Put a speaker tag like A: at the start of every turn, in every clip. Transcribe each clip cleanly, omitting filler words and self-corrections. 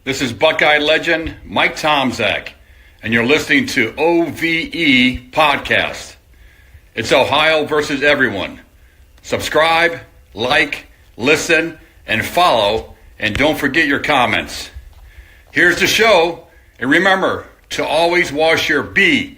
A: This is Buckeye legend Mike Tomczak, and you're listening to OVE Podcast. It's Ohio versus everyone. Subscribe, like, listen, and follow, and don't forget your comments. Here's the show, and remember to always wash your BALLS.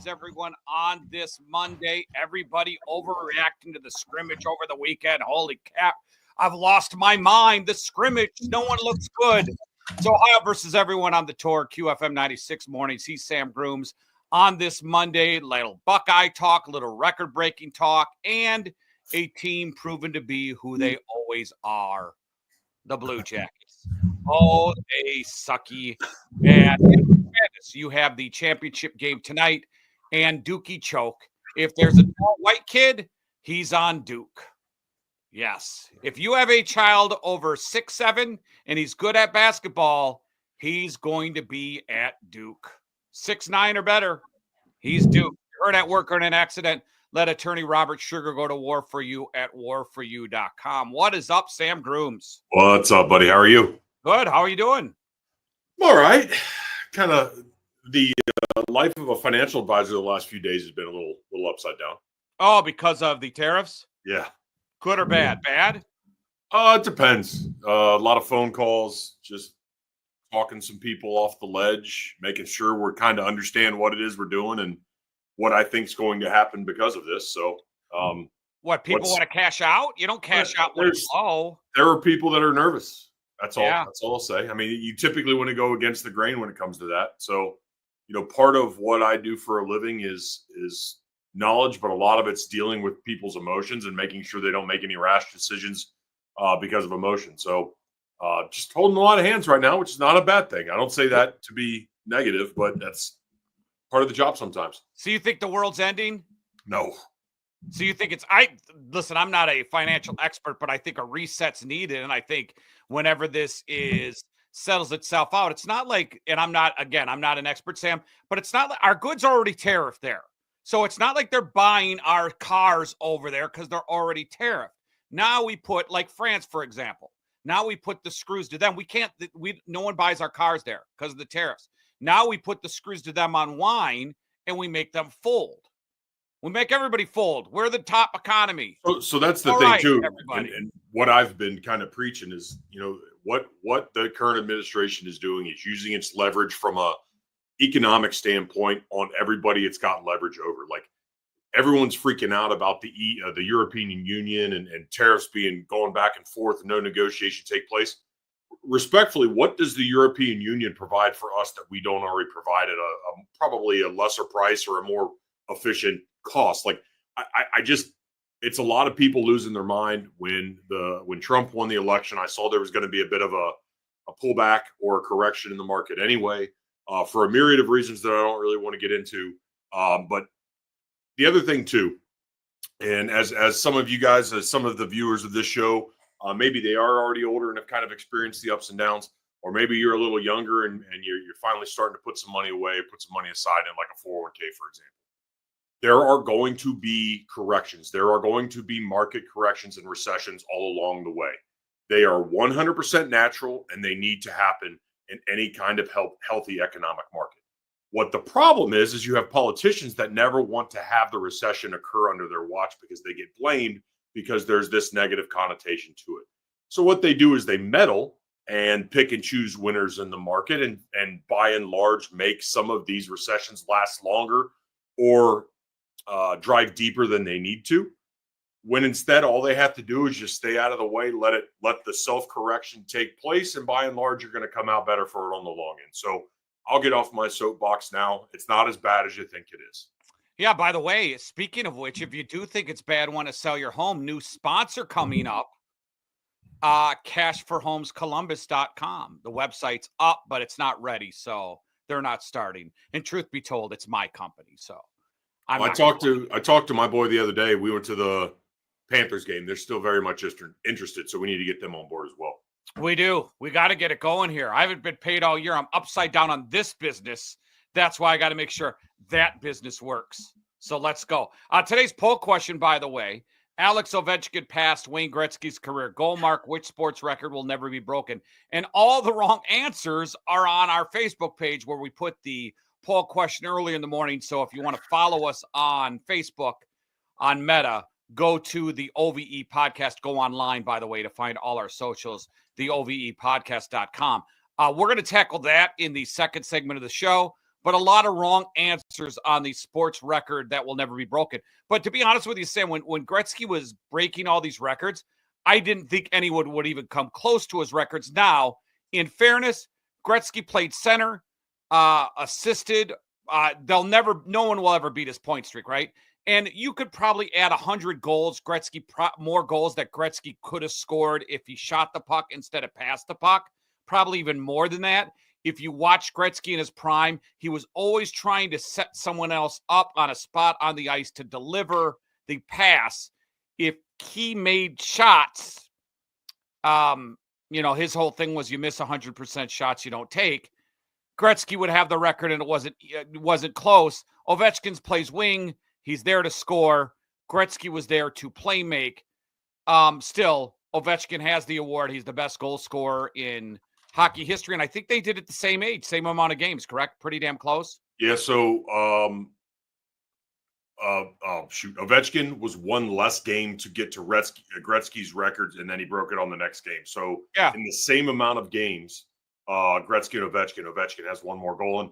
B: Everyone on this Monday, everybody overreacting to the scrimmage over the weekend. Holy crap, I've lost my mind. The scrimmage, no one looks good. It's Ohio versus everyone on the tour, QFM 96 mornings. He's Sam Grooms on this Monday. Little Buckeye talk, little record-breaking talk, and a team proven to be who they always are, the Blue Jackets. Oh, they sucky. And you have the championship game tonight. And Dookie choke. If there's a white kid, he's on Duke. Yes. If you have a child over 6'7" and he's good at basketball, he's going to be at Duke. 6'9" or better, he's Duke. Hurt at work or in an accident, let attorney Robert Schuerger go to war for you at warforyou.com. What is up, Sam Grooms?
C: What's up, buddy? How are you?
B: Good. How are you doing?
C: All right. Kind of the life of a financial advisor the last few days has been a little upside down.
B: Oh, because of the tariffs?
C: Yeah.
B: Good or bad? Bad?
C: It depends. A lot of phone calls, just talking some people off the ledge, making sure we're kind of understand what it is we're doing and what I think is going to happen because of this. So,
B: what, people want to cash out? You don't cash out when it's low.
C: There are people that are nervous. That's all.
B: Yeah.
C: That's all I'll say. I mean, you typically want to go against the grain when it comes to that. So, part of what I do for a living is knowledge, but a lot of it's dealing with people's emotions and making sure they don't make any rash decisions because of emotion. So just holding a lot of hands right now, which is not a bad thing. I don't say that to be negative, but that's part of the job sometimes.
B: So you think the world's ending?
C: No.
B: So you think listen, I'm not a financial expert, but I think a reset's needed. And I think whenever this settles itself out, it's not like, and I'm not an expert, Sam, but it's not like our goods are already tariffed there. So it's not like they're buying our cars over there because they're already tariffed. Now we put, like France, for example, now we put the screws to them. No one buys our cars there because of the tariffs. Now we put the screws to them on wine and we make them fold. We make everybody fold. We're the top economy.
C: So that's the thing, too. And what I've been kind of preaching is, what the current administration is doing is using its leverage from a economic standpoint on everybody it's got leverage over. Like, everyone's freaking out about the European Union and tariffs going back and forth and no negotiation take place. Respectfully, what does the European Union provide for us that we don't already provide at probably a lesser price or a more efficient cost? Like, I just, it's a lot of people losing their mind when Trump won the election. I saw there was going to be a bit of a pullback or a correction in the market anyway, for a myriad of reasons that I don't really want to get into. But the other thing too, and as some of you guys, as some of the viewers of this show, maybe they are already older and have kind of experienced the ups and downs, or maybe you're a little younger and you're finally starting to put some money away, put some money aside in like a 401k, for example. There are going to be corrections. There are going to be market corrections and recessions all along the way. They are 100% natural, and they need to happen in any kind of healthy economic market. What the problem is you have politicians that never want to have the recession occur under their watch because they get blamed because there's this negative connotation to it. So what they do is they meddle and pick and choose winners in the market and by and large make some of these recessions last longer or drive deeper than they need to, when instead all they have to do is just stay out of the way, let the self-correction take place, and by and large you're going to come out better for it on the long end. So I'll get off my soapbox now. It's not as bad as you think it is.
B: Yeah, by the way, speaking of which, if you do think it's bad, want to sell your home, new sponsor coming up, cashforhomescolumbus.com. The website's up, but it's not ready, so they're not starting. And truth be told, it's my company, so I talked
C: to my boy the other day. We went to the Panthers game. They're still very much interested, so we need to get them on board as well.
B: We do. We got to get it going here. I haven't been paid all year. I'm upside down on this business. That's why I got to make sure that business works. So let's go. Today's poll question, by the way, Alex Ovechkin passed Wayne Gretzky's career goal mark. Which sports record will never be broken? And all the wrong answers are on our Facebook page where we put the poll question early in the morning. So if you want to follow us on Facebook, on Meta, go to the OVE podcast. Go online, by the way, to find all our socials, the OVEpodcast.com. We're going to tackle that in the second segment of the show, but a lot of wrong answers on the sports record that will never be broken. But to be honest with you, Sam, when Gretzky was breaking all these records, I didn't think anyone would even come close to his records. Now, in fairness, Gretzky played center, assisted. No one will ever beat his point streak, right? And you could probably add 100 goals, more goals that Gretzky could have scored if he shot the puck instead of passed the puck. Probably even more than that. If you watch Gretzky in his prime, he was always trying to set someone else up on a spot on the ice to deliver the pass. If he made shots, his whole thing was you miss 100% shots you don't take. Gretzky would have the record, and it wasn't close. Ovechkin plays wing. He's there to score. Gretzky was there to play make. Still, Ovechkin has the award. He's the best goal scorer in hockey history, and I think they did it the same age, same amount of games, correct? Pretty damn close.
C: Yeah, so Ovechkin was one less game to get to Gretzky's records, and then he broke it on the next game. So in the same amount of games, Gretzky and Ovechkin has one more goal, and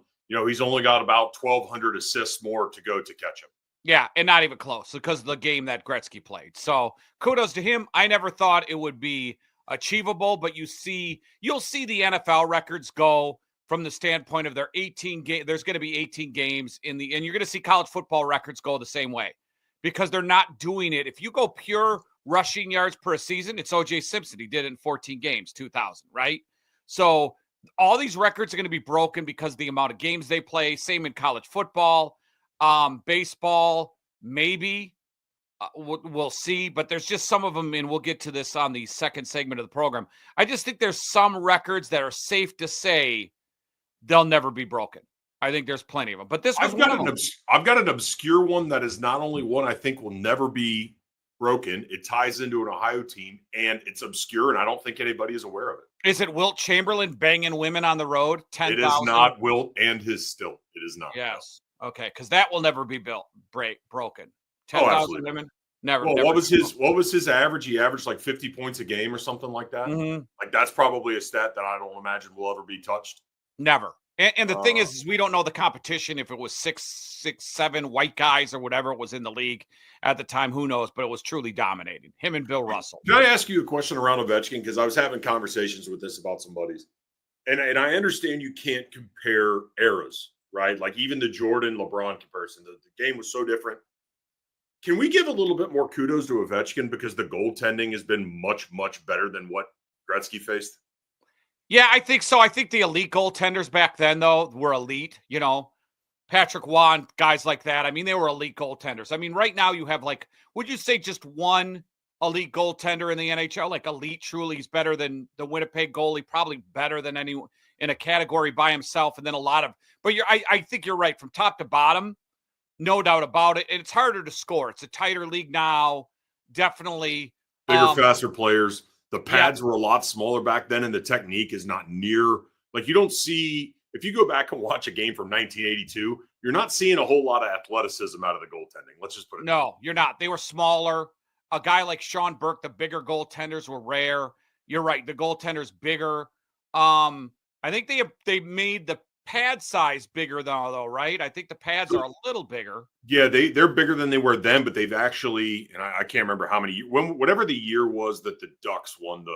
C: he's only got about 1,200 assists more to go to catch him.
B: Yeah, and not even close because of the game that Gretzky played. So kudos to him. I never thought it would be achievable, but you'll see the NFL records go from the standpoint of their 18 game. There's going to be 18 games and you're going to see college football records go the same way because they're not doing it. If you go pure rushing yards per season, it's O.J. Simpson. He did it in 14 games, 2000, right? So all these records are going to be broken because of the amount of games they play. Same in college football, baseball, maybe. We'll see, but there's just some of them, and we'll get to this on the second segment of the program. I just think there's some records that are safe to say they'll never be broken. I think there's plenty of them, but this was
C: I've got an obscure one that is not only one I think will never be broken. It ties into an Ohio team, and it's obscure, and I don't think anybody is aware of it.
B: Is it Wilt Chamberlain banging women on the road? 10,000?
C: It is not Wilt and his still. It is not.
B: Yes. Okay, because that will never be broken.
C: 10,000
B: women? Never.
C: Well,
B: never.
C: what was his average? He averaged like 50 points a game or something like that.
B: Mm-hmm.
C: Like that's probably a stat that I don't imagine will ever be touched.
B: Never. And the thing is we don't know the competition. If it was 6, 7 white guys or whatever it was in the league at the time, who knows? But it was truly dominating. Him and Bill Russell.
C: Can I ask you a question around Ovechkin? Because I was having conversations with this about some buddies, and I understand you can't compare eras, right? Like even the Jordan LeBron comparison, the game was so different. Can we give a little bit more kudos to Ovechkin because the goaltending has been much, much better than what Gretzky faced?
B: Yeah, I think so. I think the elite goaltenders back then, though, were elite. Patrick Waugh, guys like that. I mean, they were elite goaltenders. I mean, right now you have would you say just one elite goaltender in the NHL? Like elite, truly, he's better than the Winnipeg goalie, probably better than anyone in a category by himself. And then a lot of, but I think you're right from top to bottom. No doubt about it. It's harder to score. It's a tighter league now. Definitely.
C: Bigger, faster players. The pads were a lot smaller back then, and the technique is not near. Like you don't see, if you go back and watch a game from 1982, you're not seeing a whole lot of athleticism out of the goldtending. Let's just put it.
B: No, you're not. They were smaller. A guy like Sean Burke, the bigger goaltenders were rare. You're right. The goaltender's bigger. I think they made the pad size bigger though, right? I think the pads are a little bigger.
C: Yeah, they're bigger than they were then, but they've actually, and I can't remember how many, whatever the year was that the Ducks won the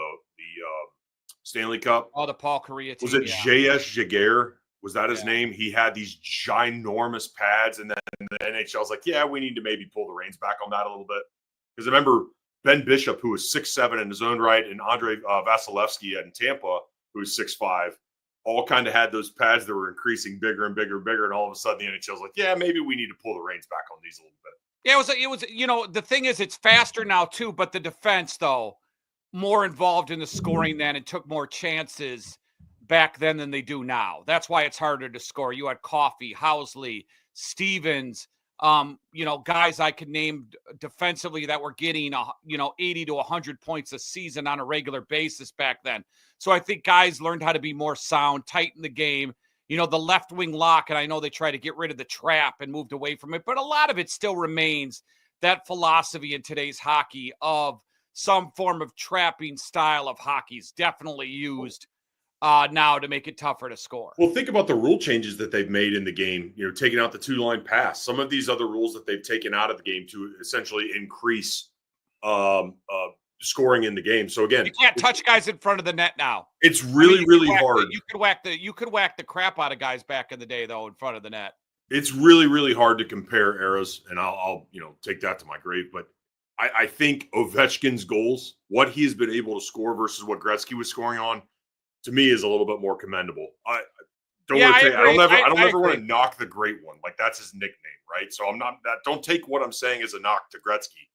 C: Stanley Cup.
B: Oh, the Paul Kariya team.
C: Was it J.S. Jaguar? Was that his name? He had these ginormous pads, and then the NHL was like, yeah, we need to maybe pull the reins back on that a little bit. Because I remember Ben Bishop, who was 6'7" in his own right, and Andrei Vasilevsky in Tampa, who was 6'5", all kind of had those pads that were increasing bigger and bigger and bigger. And all of a sudden the NHL's like, yeah, maybe we need to pull the reins back on these a little bit.
B: Yeah, it was, the thing is it's faster now too, but the defense though, more involved in the scoring then and took more chances back then than they do now. That's why it's harder to score. You had Coffey, Housley, Stevens, guys I could name defensively that were getting 80 to 100 points a season on a regular basis back then. So I think guys learned how to be more sound, tighten the game. The left wing lock, and I know they try to get rid of the trap and moved away from it, but a lot of it still remains that philosophy in today's hockey of some form of trapping style of hockey is definitely used now to make it tougher to score.
C: Well, think about the rule changes that they've made in the game, taking out the 2-line pass, some of these other rules that they've taken out of the game to essentially increase scoring in the game. So again,
B: you can't touch guys in front of the net now.
C: It's really hard.
B: You could whack the crap out of guys back in the day though in front of the net.
C: It's really hard to compare eras, and I'll take that to my grave. But I think Ovechkin's goals, what he's been able to score versus what Gretzky was scoring on, to me is a little bit more commendable. I don't ever want to knock the great one. Like that's his nickname, right? So I'm not that. Don't take what I'm saying as a knock to Gretzky.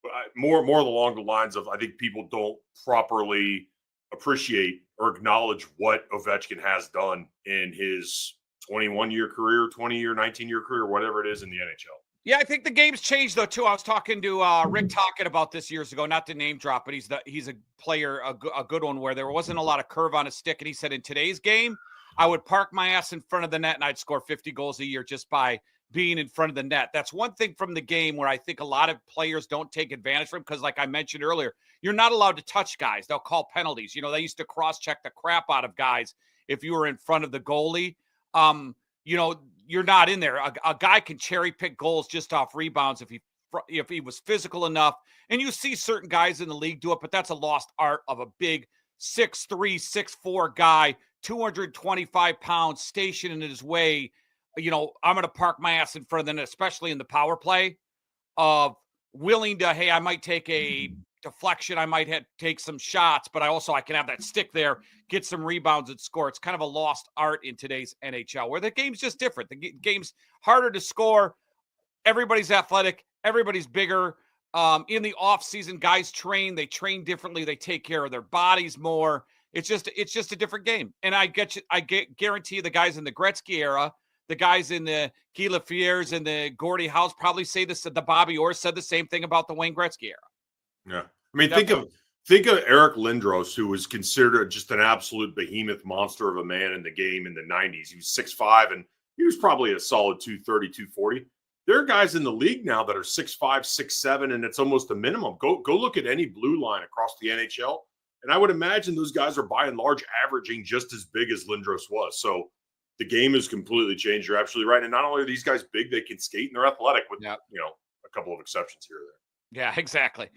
C: But more along the lines of I think people don't properly appreciate or acknowledge what Ovechkin has done in his 21-year career, 20-year, 19-year career, whatever it is in the NHL.
B: Yeah, I think the game's changed though too. I was talking to Rick Tocchet about this years ago, not to name drop, but he's a player, a good one where there wasn't a lot of curve on his stick, and he said in today's game, I would park my ass in front of the net and I'd score 50 goals a year just by being in front of the net. That's one thing from the game where I think a lot of players don't take advantage from because, like I mentioned earlier, you're not allowed to touch guys. They'll call penalties. They used to cross-check the crap out of guys if you were in front of the goalie. You're not in there. A guy can cherry pick goals just off rebounds if he was physical enough. And you see certain guys in the league do it, but that's a lost art of a big 6'3", 6'4" guy, 225 pounds, stationed in his way. I'm going to park my ass in front of the net, especially in the power play, of willing to, hey, I might take a deflection, I might take some shots, but I can have that stick there, get some rebounds and score. It's kind of a lost art in today's NHL where the game's just different. The game's harder to score. Everybody's athletic. Everybody's bigger. In the off season, guys they train differently. They take care of their bodies more. It's just a different game. And I guarantee you the guys in the Gretzky era, the guys in the Guy Lafleur's and the Gordie Howe's probably say this. The Bobby Orr said the same thing about the Wayne Gretzky era.
C: Yeah. I mean, think of Eric Lindros, who was considered just an absolute behemoth monster of a man in the game in the 90s. He was 6'5", and he was probably a solid 230, 240. There are guys in the league now that are 6'5", 6'7", and it's almost a minimum. Go look at any blue line across the NHL, and I would imagine those guys are by and large averaging just as big as Lindros was. So the game has completely changed. You're absolutely right. And not only are these guys big, they can skate and they're athletic with, a couple of exceptions here or there.
B: Yeah, exactly.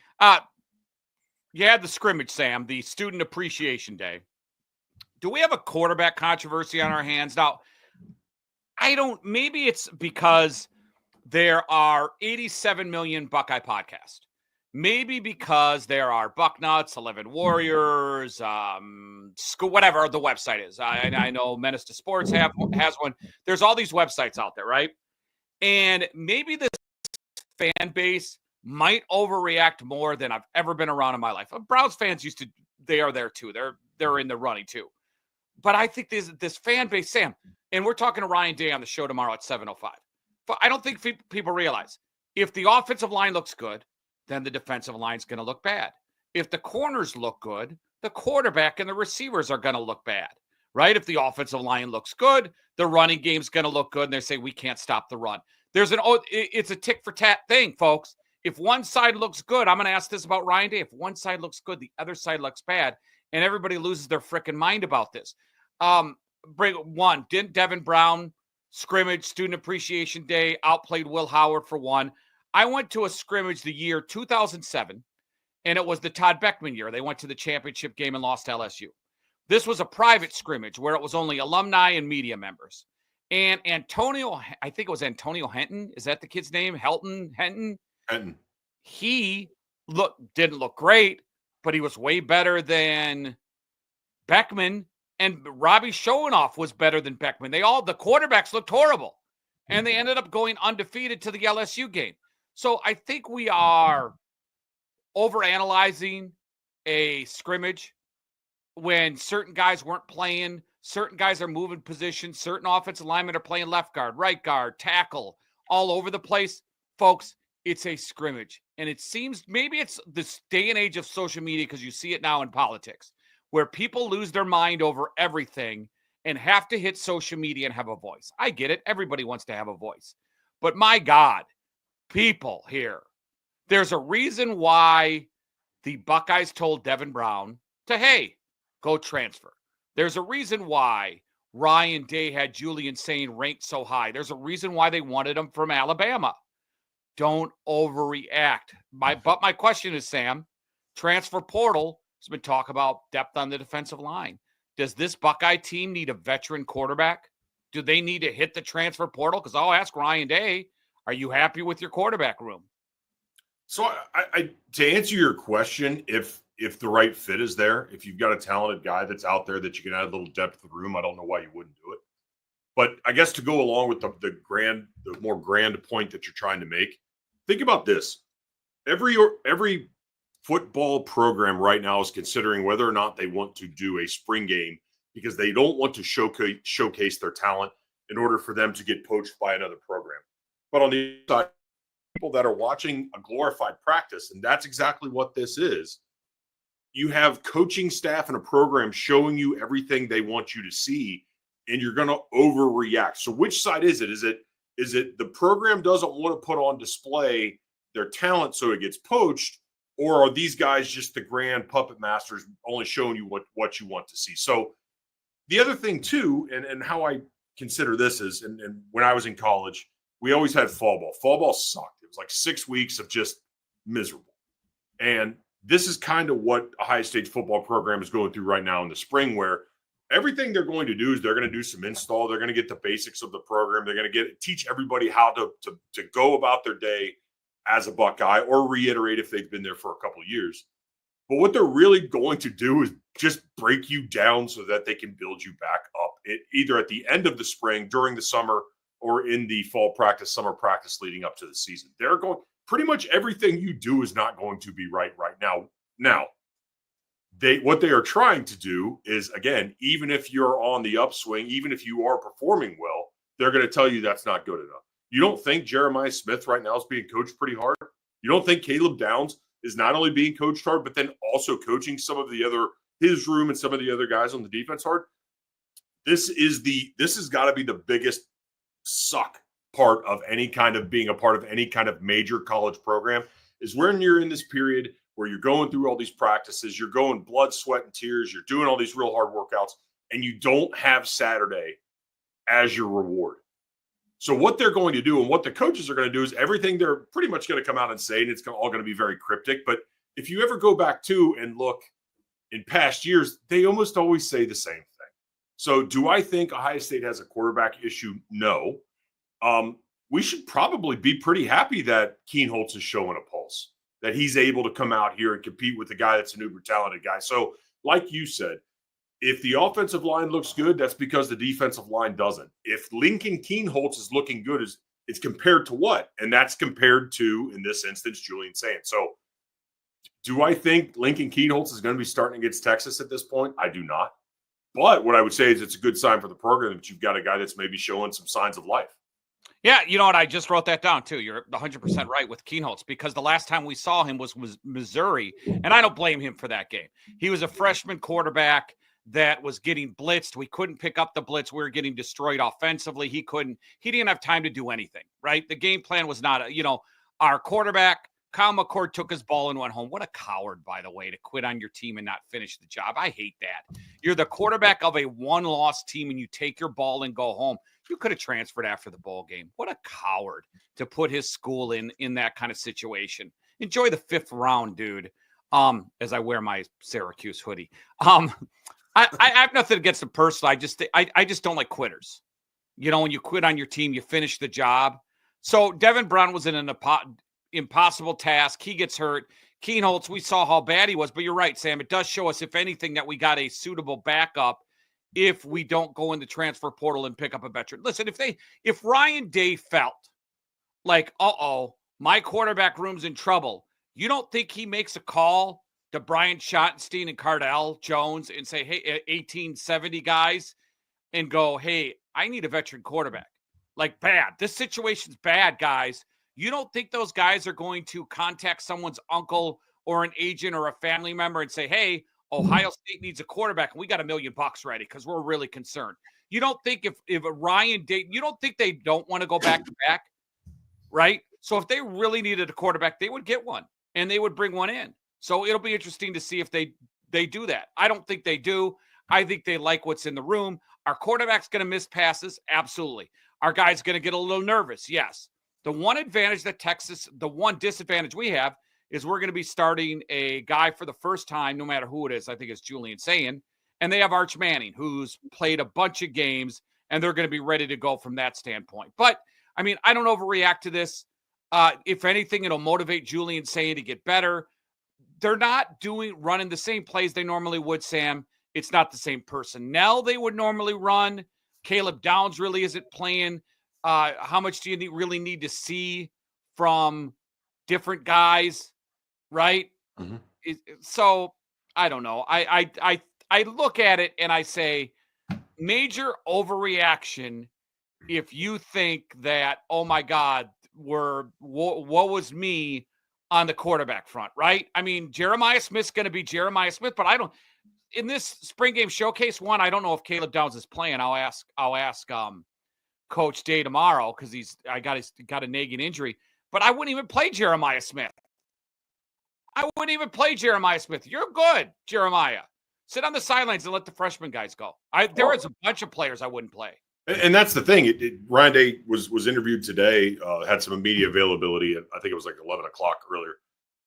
B: You had the scrimmage, Sam, the Student Appreciation Day. Do we have a quarterback controversy on our hands? Now, maybe it's because there are 87 million Buckeye podcasts. Maybe because there are Bucknuts, 11 Warriors, school, whatever the website is. I know Menace to Sports has one. There's all these websites out there, right? And maybe this fan base might overreact more than I've ever been around in my life. Browns fans they are there too. They're in the running too. But I think this fan base, Sam, and we're talking to Ryan Day on the show tomorrow at 7:05. But I don't think people realize if the offensive line looks good, then the defensive line's going to look bad. If the corners look good, the quarterback and the receivers are going to look bad, right? If the offensive line looks good, the running game's going to look good, and they say we can't stop the run. It's a tick for tat thing, folks. If one side looks good, I'm going to ask this about Ryan Day. If one side looks good, the other side looks bad, and everybody loses their freaking mind about this. Didn't Devin Brown scrimmage Student Appreciation Day outplayed Will Howard for one? I went to a scrimmage the year 2007, and it was the Todd Beckman year. They went to the championship game and lost to LSU. This was a private scrimmage where it was only alumni and media members. And I think it was Antonio Henton. Is that the kid's name? Henton. He didn't look great, but he was way better than Beckman. And Robbie Schoenoff was better than Beckman. The quarterbacks looked horrible. And they ended up going undefeated to the LSU game. So I think we are overanalyzing a scrimmage when certain guys weren't playing, certain guys are moving positions, certain offensive linemen are playing left guard, right guard, tackle, all over the place. Folks, it's a scrimmage. And it seems maybe it's this day and age of social media, because you see it now in politics, where people lose their mind over everything and have to hit social media and have a voice. I get it. Everybody wants to have a voice. But my God, people here, there's a reason why the Buckeyes told Devin Brown to, hey, go transfer. There's a reason why Ryan Day had Julian Sayin ranked so high. There's a reason why they wanted him from Alabama. Don't overreact. But my question is, Sam, transfer portal has been talk about depth on the defensive line. Does this Buckeye team need a veteran quarterback? Do they need to hit the transfer portal? Because I'll ask Ryan Day, are you happy with your quarterback room?
C: So I to answer your question, if the right fit is there, if you've got a talented guy that's out there that you can add a little depth to the room, I don't know why you wouldn't do it. But I guess to go along with the more grand point that you're trying to make, think about this. Every football program right now is considering whether or not they want to do a spring game because they don't want to showcase their talent in order for them to get poached by another program. But on the other side, people that are watching a glorified practice, and that's exactly what this is, you have coaching staff and a program showing you everything they want you to see, and you're going to overreact. So which side is it? Is it the program doesn't want to put on display their talent so it gets poached, or are these guys just the grand puppet masters only showing you what you want to see? So the other thing too, and how I consider this is, and when I was in college, we always had fall ball. Fall ball sucked. It was like 6 weeks of just miserable. And this is kind of what Ohio State football program is going through right now in the spring, where everything they're going to do is they're going to do some install. They're going to get the basics of the program. They're going to teach everybody how to go about their day as a Buckeye, or reiterate if they've been there for a couple of years. But what they're really going to do is just break you down so that they can build you back up, either at the end of the spring, during the summer, or in the fall practice, summer practice leading up to the season. They're going pretty much everything you do is not going to be right now. Now, what they are trying to do is, again, even if you're on the upswing, even if you are performing well, they're going to tell you that's not good enough. You don't think Jeremiah Smith right now is being coached pretty hard? You don't think Caleb Downs is not only being coached hard, but then also coaching some of the other, his room and some of the other guys on the defense hard? This has got to be the biggest suck part of any kind of being a part of any kind of major college program, is when you're in this period where you're going through all these practices, you're going blood, sweat, and tears, you're doing all these real hard workouts, and you don't have Saturday as your reward. So what they're going to do and what the coaches are going to do is everything they're pretty much going to come out and say, and it's all going to be very cryptic. But if you ever go back to and look in past years, they almost always say the same thing. So do I think Ohio State has a quarterback issue? No. We should probably be pretty happy that Kienholz is showing a pulse, that he's able to come out here and compete with a guy that's an uber talented guy. So like you said, if the offensive line looks good, that's because the defensive line doesn't. If Lincoln Kienholz is looking good, it's compared to what? And that's compared to, in this instance, Julian Sayin. So do I think Lincoln Kienholz is going to be starting against Texas at this point? I do not. But what I would say is it's a good sign for the program that you've got a guy that's maybe showing some signs of life.
B: Yeah, you know what? I just wrote that down, too. You're 100% right with Kienholz, because the last time we saw him was Missouri, and I don't blame him for that game. He was a freshman quarterback that was getting blitzed. We couldn't pick up the blitz. We were getting destroyed offensively. He didn't have time to do anything, right? The game plan was not, our quarterback, Kyle McCord, took his ball and went home. What a coward, by the way, to quit on your team and not finish the job. I hate that. You're the quarterback of a one-loss team and you take your ball and go home. You could have transferred after the bowl game. What a coward to put his school in that kind of situation. Enjoy the 5th round, dude. As I wear my Syracuse hoodie. I have nothing against the person. I just don't like quitters. When you quit on your team, you finish the job. So Devin Brown was in an impossible task. He gets hurt. Kienholz, we saw how bad he was, but you're right, Sam. It does show us, if anything, that we got a suitable backup if we don't go in the transfer portal and pick up a veteran. Listen, if Ryan Day felt like, my quarterback room's in trouble, you don't think he makes a call to Brian Schottenstein and Cardell Jones and say, hey, 1870 guys, and go, hey, I need a veteran quarterback. Like, bad. This situation's bad, guys. You don't think those guys are going to contact someone's uncle or an agent or a family member and say, hey, Ohio State needs a quarterback and we got $1 million ready because we're really concerned. You don't think if Ryan Day, you don't think they don't want to go back to back, right? So if they really needed a quarterback, they would get one and they would bring one in. So it'll be interesting to see if they do that. I don't think they do. I think they like what's in the room. Our quarterback's going to miss passes. Absolutely. Our guy's going to get a little nervous. Yes. The one advantage that the one disadvantage we have is we're going to be starting a guy for the first time, no matter who it is. I think it's Julian Sayin. And they have Arch Manning, who's played a bunch of games, and they're going to be ready to go from that standpoint. But, I mean, I don't overreact to this. If anything, it'll motivate Julian Sayin to get better. They're not running the same plays they normally would, Sam. It's not the same personnel they would normally run. Caleb Downs really isn't playing. How much do you really need to see from different guys, right?
C: Mm-hmm.
B: So I don't know. I look at it and I say major overreaction if you think that, oh my God, what was me on the quarterback front, right? I mean, Jeremiah Smith's going to be Jeremiah Smith, but in this spring game showcase one, I don't know if Caleb Downs is playing. I'll ask Coach Day tomorrow because he's got a nagging injury. But I wouldn't even play Jeremiah Smith. You're good, Jeremiah. Sit on the sidelines and let the freshman guys go. There was a bunch of players I wouldn't play.
C: And that's the thing. Ryan Day was interviewed today, had some media availability. I think it was like 11 o'clock earlier.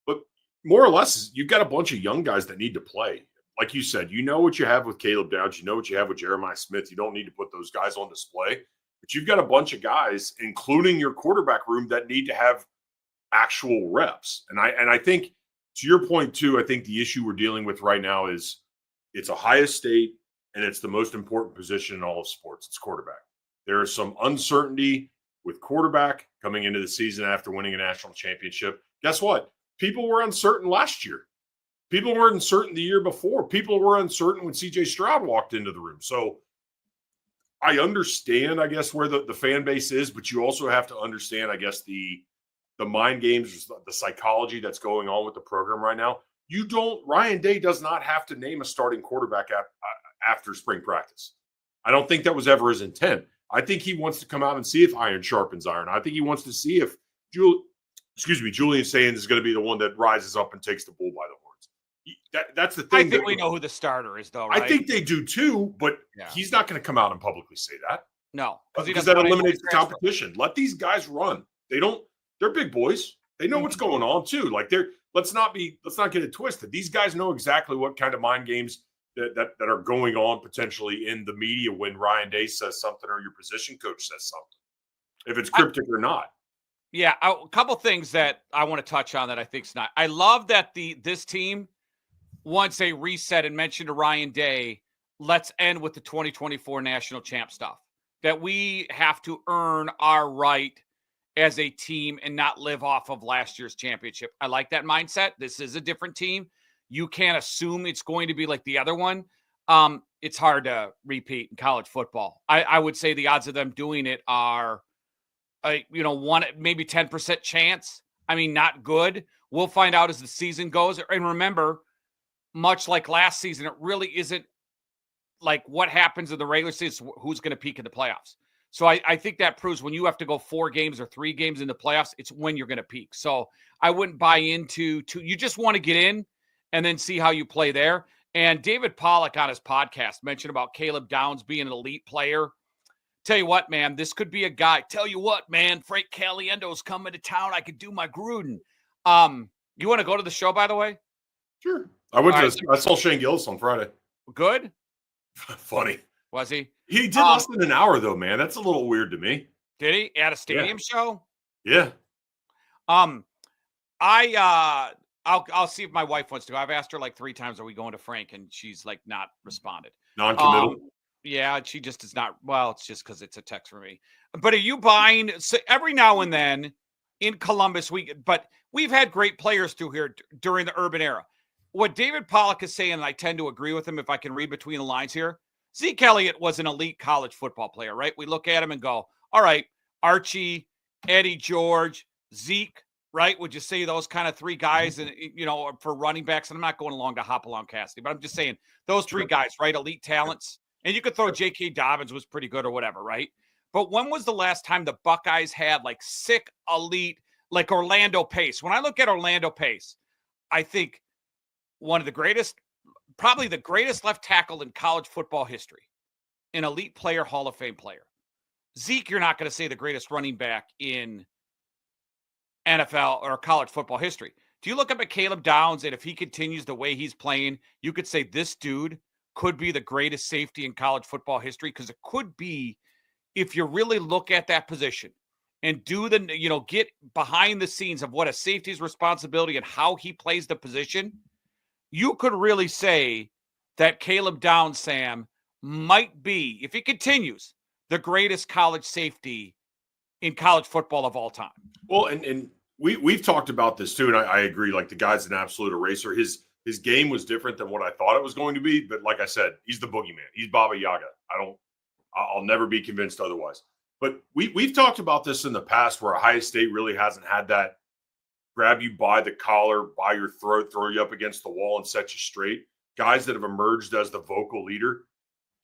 C: But more or less, you've got a bunch of young guys that need to play. Like you said, you know what you have with Caleb Downs. You know what you have with Jeremiah Smith. You don't need to put those guys on display. But you've got a bunch of guys, including your quarterback room, that need to have actual reps. And I think, to your point, too, I think the issue we're dealing with right now is it's Ohio State, and it's the most important position in all of sports. It's quarterback. There is some uncertainty with quarterback coming into the season after winning a national championship. Guess what? People were uncertain last year. People were uncertain the year before. People were uncertain when C.J. Stroud walked into the room. So I understand, I guess, where the fan base is, but you also have to understand, I guess, the mind games, the psychology that's going on with the program right now. Ryan Day does not have to name a starting quarterback after spring practice. I don't think that was ever his intent. I think he wants to come out and see if iron sharpens iron. I think he wants to see if Julian Sayin is going to be the one that rises up and takes the bull by the horns. That's the thing.
B: I think we know who the starter is, though, right?
C: I think they do too, but he's not going to come out and publicly say that.
B: No,
C: because that eliminates the competition. Let these guys run. They're big boys. They know what's going on too. Like let's not get it twisted. These guys know exactly what kind of mind games that are going on potentially in the media when Ryan Day says something or your position coach says something, if it's cryptic or not.
B: Yeah, a couple things that I want to touch on that I think's not. I love that this team, once they reset and mentioned to Ryan Day, let's end with the 2024 national champ stuff. That we have to earn our right as a team and not live off of last year's championship. I like that mindset. This is a different team. You can't assume it's going to be like the other one. It's hard to repeat in college football. I would say the odds of them doing it are, one, maybe 10% chance. I mean, not good. We'll find out as the season goes. And remember, much like last season, it really isn't like what happens in the regular season, who's going to peak in the playoffs. So I think that proves when you have to go 4 games or 3 games in the playoffs, it's when you're going to peak. So I wouldn't buy into you just want to get in and then see how you play there. And David Pollack on his podcast mentioned about Caleb Downs being an elite player. Tell you what, man, this could be a guy. Tell you what, man, Frank Caliendo's coming to town. I could do my Gruden. You want to go to the show, by the way?
C: Sure. I saw Shane Gillis on Friday.
B: Good?
C: Funny.
B: Was he?
C: He did less than an hour, though, man. That's a little weird to me.
B: Did he? At a stadium show?
C: Yeah.
B: I'll see if my wife wants to go. I've asked her like 3 times, are we going to Frank? And she's like not responded.
C: Non-committal?
B: Yeah, she just is not. Well, it's just because it's a text for me. But are you buying? So every now and then in Columbus, but we've had great players through here during the urban era. What David Pollack is saying, and I tend to agree with him if I can read between the lines here, Zeke Elliott was an elite college football player, right? We look at him and go, all right, Archie, Eddie George, Zeke, right? Would you say those kind of three guys, and for running backs? And I'm not going along to hop along Cassidy, but I'm just saying those three guys, right? Elite talents. And you could throw J.K. Dobbins was pretty good or whatever, right? But when was the last time the Buckeyes had like sick elite, like Orlando Pace? When I look at Orlando Pace, I think one of the greatest, probably the greatest left tackle in college football history, an elite player, Hall of Fame player. Zeke, you're not going to say the greatest running back in NFL or college football history. Do you look up at Caleb Downs, and if he continues the way he's playing, you could say this dude could be the greatest safety in college football history? Because it could be, if you really look at that position and do the, get behind the scenes of what a safety's responsibility and how he plays the position, you could really say that Caleb Downs, Sam, might be, if he continues, the greatest college safety in college football of all time.
C: Well, and we've talked about this too, and I agree. Like, the guy's an absolute eraser. His game was different than what I thought it was going to be, but like I said, he's the boogeyman. He's Baba Yaga. I'll never be convinced otherwise. But we've talked about this in the past, where Ohio State really hasn't had that grab you by the collar, by your throat, throw you up against the wall and set you straight. Guys that have emerged as the vocal leader.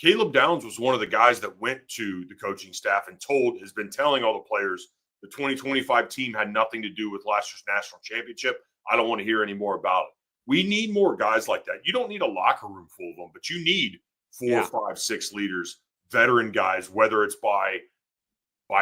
C: Caleb Downs was one of the guys that went to the coaching staff and has been telling all the players the 2025 team had nothing to do with last year's national championship. I don't want to hear any more about it. We need more guys like that. You don't need a locker room full of them, but you need 4, 5, 6 leaders, veteran guys, whether it's by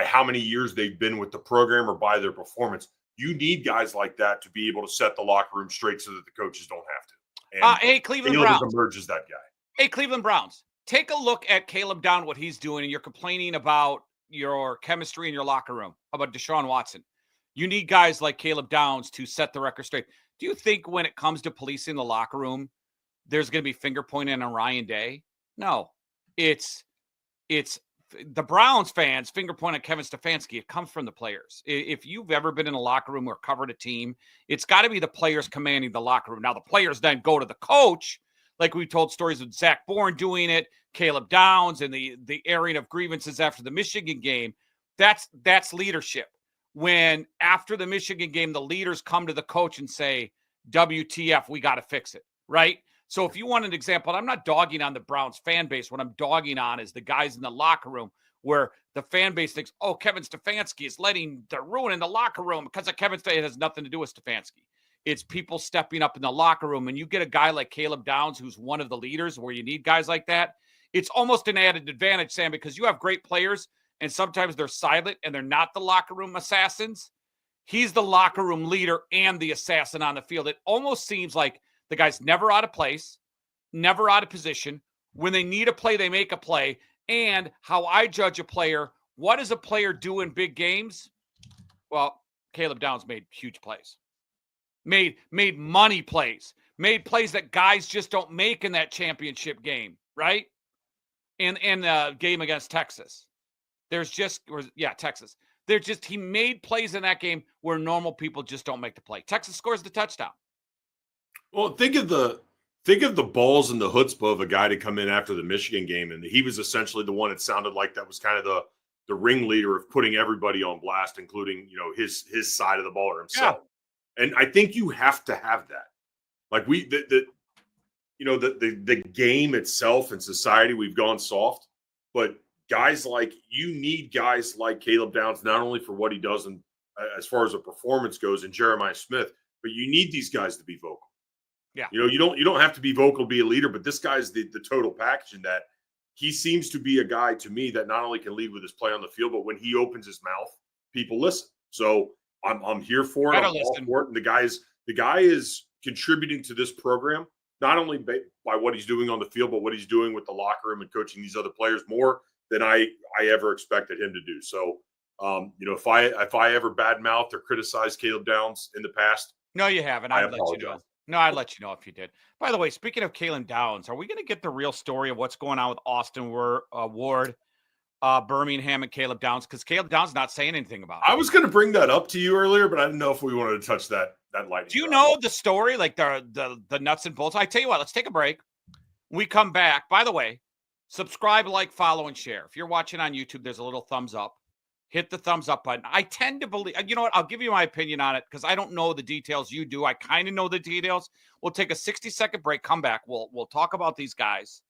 C: how many years they've been with the program or by their performance. You need guys like that to be able to set the locker room straight so that the coaches don't have to. And
B: hey, Cleveland Browns.
C: Emerges that guy.
B: Hey, Cleveland Browns. Take a look at Caleb Downs, what he's doing, and you're complaining about your chemistry in your locker room, about Deshaun Watson. You need guys like Caleb Downs to set the record straight. Do you think when it comes to policing the locker room, there's going to be finger pointing on Ryan Day? No. It's the Browns fans finger pointing at Kevin Stefanski. It comes from the players. If you've ever been in a locker room or covered a team, it's got to be the players commanding the locker room. Now, the players then go to the coach, like we told stories of Zach Bourne doing it, Caleb Downs, and the airing of grievances after the Michigan game. That's leadership. When after the Michigan game, the leaders come to the coach and say, WTF, we got to fix it, right? So if you want an example, I'm not dogging on the Browns fan base. What I'm dogging on is the guys in the locker room, where the fan base thinks, oh, Kevin Stefanski is they're ruining the locker room because of Kevin Stefanski. It has nothing to do with Stefanski. It's people stepping up in the locker room. And you get a guy like Caleb Downs, who's one of the leaders, where you need guys like that. It's almost an added advantage, Sam, because you have great players, and sometimes they're silent and they're not the locker room assassins. He's the locker room leader and the assassin on the field. It almost seems like the guy's never out of place, never out of position. When they need a play, they make a play. And how I judge a player, what does a player do in big games? Well, Caleb Downs made huge plays. Made money plays. Made plays that guys just don't make in that championship game, right? In the game against Texas. Texas. He made plays in that game where normal people just don't make the play. Texas scores the touchdown.
C: Well, think of the balls and the chutzpah of a guy to come in after the Michigan game, and he was essentially the one, it sounded like, that was kind of the ringleader of putting everybody on blast, including his side of the ball or himself. Yeah. And I think you have to have that. Like the game itself and society, we've gone soft, but you need guys like Caleb Downs, not only for what he does as far as a performance goes, and Jeremiah Smith, but you need these guys to be vocal.
B: Yeah.
C: You don't have to be vocal to be a leader, but this guy's the total package in that he seems to be a guy to me that not only can lead with his play on the field, but when he opens his mouth, people listen. So I'm here for it. I'm all for it. And the guy is contributing to this program, not only by what he's doing on the field, but what he's doing with the locker room and coaching these other players more than I ever expected him to do. So, if I ever badmouthed or criticized Caleb Downs in the past,
B: no, you haven't. I'd let you know. No, I'd let you know if you did. By the way, speaking of Caleb Downs, are we going to get the real story of what's going on with Austin Ward, Birmingham, and Caleb Downs? Because Caleb Downs not saying anything about it.
C: I was going to bring that up to you earlier, but I didn't know if we wanted to touch that lightning.
B: Do you know the story, like the nuts and bolts? I tell you what, let's take a break. We come back. By the way, subscribe, like, follow, and share. If you're watching on YouTube, there's a little thumbs up. hit the thumbs up button. I tend to believe, you know what? I'll give you my opinion on it because I don't know the details. You do. I kind of know the details. We'll take a 60-second break, come back. We'll talk about these guys.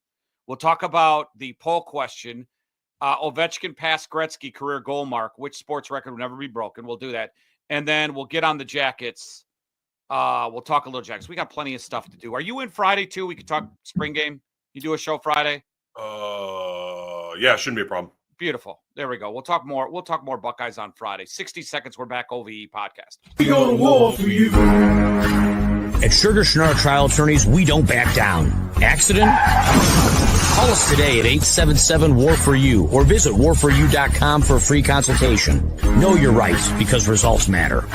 B: We'll talk about the poll question. Ovechkin passed Gretzky career goal mark. Which sports record will never be broken? We'll do that. And then we'll get on the Jackets. We'll talk a little Jackets. We got plenty of stuff to do. Are you in Friday too? We could talk spring game. You do a show Friday?
C: Yeah, shouldn't be a problem.
B: Beautiful. There we go. We'll talk more. We'll talk more Buckeyes on Friday. 60 seconds. We're back. OVE podcast.
D: We go to war for you. At Schuerger Trial Attorneys, we don't back down. Accident? Call us today at 877-WAR-FOR-YOU or visit warforyou.com for a free consultation. Know your rights because results matter.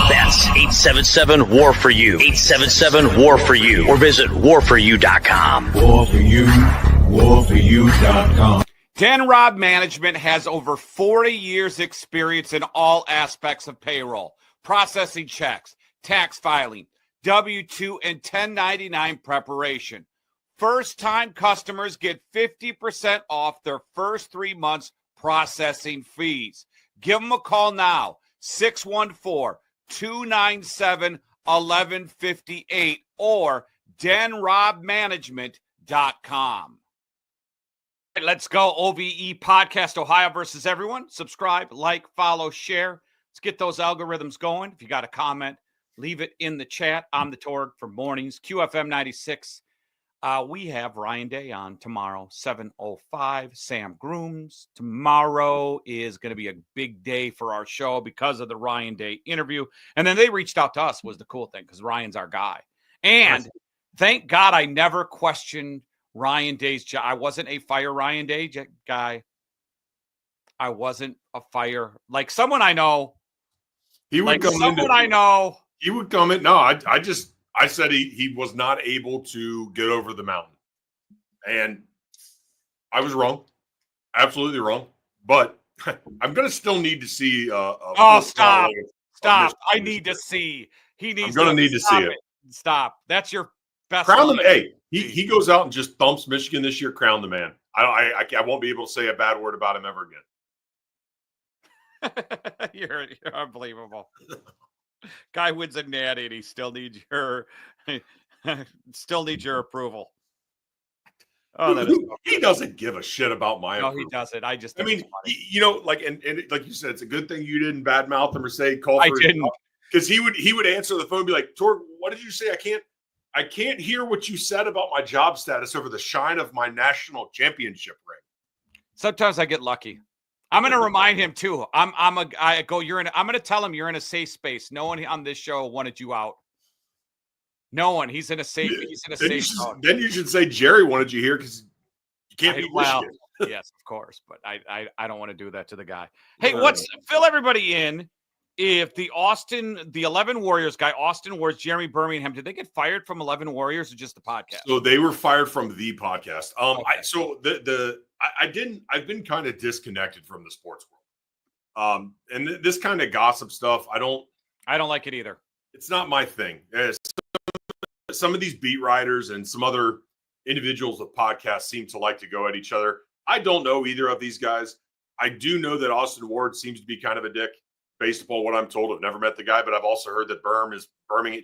D: That's 877-WAR-FOR-YOU. 877-WAR-FOR-YOU or visit warforyou.com.
E: War for you. warforyou.com.
B: Denrob Management has over 40 years experience in all aspects of payroll, processing checks, tax filing, W-2 and 1099 preparation. First-time customers get 50% off their first 3 months processing fees. Give them a call now, 614-297-1158 or denrobmanagement.com. Let's go. OVE podcast, Ohio versus everyone. Subscribe, like, follow, share. Let's get those algorithms going. If you got a comment, leave it in the chat. I'm the Torg for mornings, QFM 96. We have Ryan Day on tomorrow, 7:05. Sam Grooms. Tomorrow is going to be a big day for our show because of the Ryan Day interview. And then they reached out to us was the cool thing because Ryan's our guy. And thank God I never questioned Ryan Day's job. I wasn't a fire Ryan Day guy. I wasn't a fire. Like someone I know.
C: He would
B: like
C: come
B: someone I know.
C: He would come in. No, I said he was not able to get over the mountain. And I was wrong. Absolutely wrong. But I'm going to still need to see
B: stop. I need to see. He needs
C: I'm going to need to see it.
B: Stop. That's your best.
C: Crown the man. Hey, he goes out and just thumps Michigan this year. Crown the man. I won't be able to say a bad word about him ever again.
B: You're unbelievable. Guy wins a natty and he still needs your approval. Oh,
C: he doesn't give a shit about my approval.
B: No, he doesn't. I
C: mean, like like you said, it's a good thing you didn't badmouth him or say call for
B: I didn't.
C: Because he would answer the phone and be like, Torg, what did you say? I can't hear what you said about my job status over the shine of my national championship ring.
B: Sometimes I get lucky. I'm going to remind him too. I'm going to tell him you're in a safe space. No one on this show wanted you out. No one. He's in a safe zone.
C: Then you should say Jerry wanted you here because you can't beat Michigan.
B: Yes, of course. But I don't want to do that to the guy. Hey, fill everybody in. If the 11 Warriors guy, Austin Wars, Jeremy Birmingham, did they get fired from 11 Warriors or just the podcast?
C: So they were fired from the podcast.
B: Okay.
C: I've been kind of disconnected from the sports world. And this kind of gossip stuff, I don't
B: like it either.
C: It's not my thing. Some of these beat writers and some other individuals with podcasts seem to like to go at each other. I don't know either of these guys. I do know that Austin Ward seems to be kind of a dick. Based upon what I'm told, I've never met the guy, but I've also heard that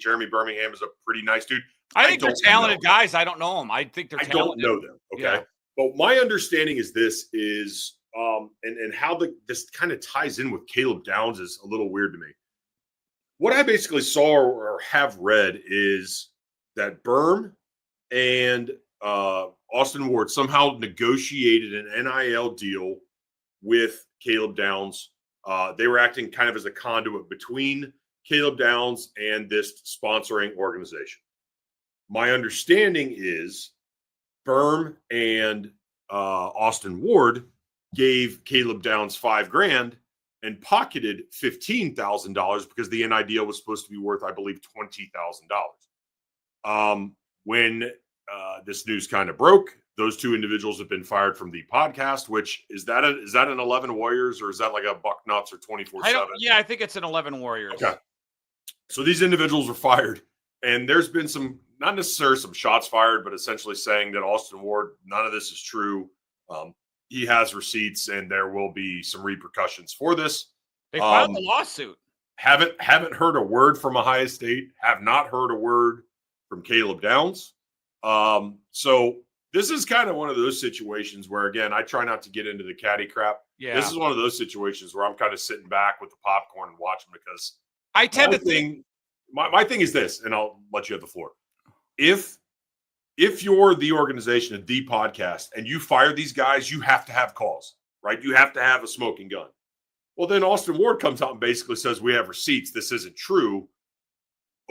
C: Jeremy Birmingham is a pretty nice dude.
B: I think they're talented guys. I don't know them. I think they're talented.
C: I don't know them. Okay. Yeah. But my understanding is and how this kind of ties in with Caleb Downs is a little weird to me. What I basically saw or have read is that Berm and Austin Ward somehow negotiated an NIL deal with Caleb Downs. They were acting kind of as a conduit between Caleb Downs and this sponsoring organization. My understanding is Berm and Austin Ward gave Caleb Downs $5,000 and pocketed $15,000 because the NIL deal was supposed to be worth, I believe, $20,000. When this news kind of broke, those two individuals have been fired from the podcast, which is that an 11 Warriors or is that like a Bucknuts or 24/7?
B: Yeah, I think it's an 11 Warriors.
C: Okay. So these individuals were fired, and there's been some, not necessarily some shots fired, but essentially saying that Austin Ward, none of this is true. he has receipts, and there will be some repercussions for this.
B: They filed a lawsuit.
C: Haven't heard a word from Ohio State. Have not heard a word from Caleb Downs. So this is kind of one of those situations where, again, I try not to get into the caddy crap.
B: Yeah.
C: This is one of those situations where I'm kind of sitting back with the popcorn and watching, because
B: I tend to
C: think my thing is this, and I'll let you have the floor. If you're the organization of the podcast and you fire these guys, you have to have cause, right? You have to have a smoking gun. Well, then Austin Ward comes out and basically says, we have receipts. This isn't true.